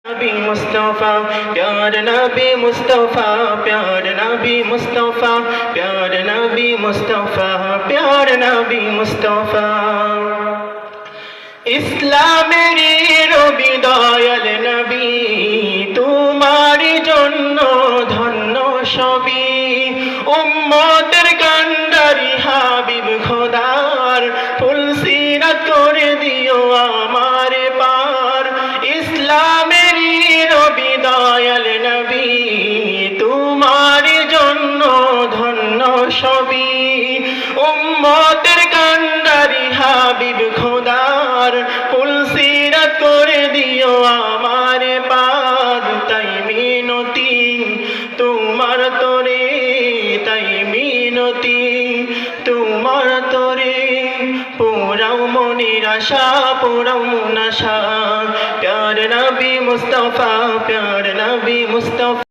नबी मुस्तफा प्यार नबी मुस्तफा प्यार नबी मुस्तफा प्यार नबी मुस्तफा प्यार नबी मुस्तफा ইসলামেরই রবি দয়াল নবী তোমার জন্য ধন্য সবই উম্মতের কান্ডারি হাবিব খোদার ফুলসিরাত করে দিও আমার পার ইসলামেরই রবি দয়াল নবী তোমার জন্য ধন্য সবই উম্মতের কান্ডারি হাবিব খোদার ফুলসিরাত করে দিও আমার পার তাই মিনতি তোমার তরে তাই মিনতি তোমার তরে পুরাও মনির আশা পুরাও নাশা প্যার নবী মুস্তফা প্যার নবী মুস্তফা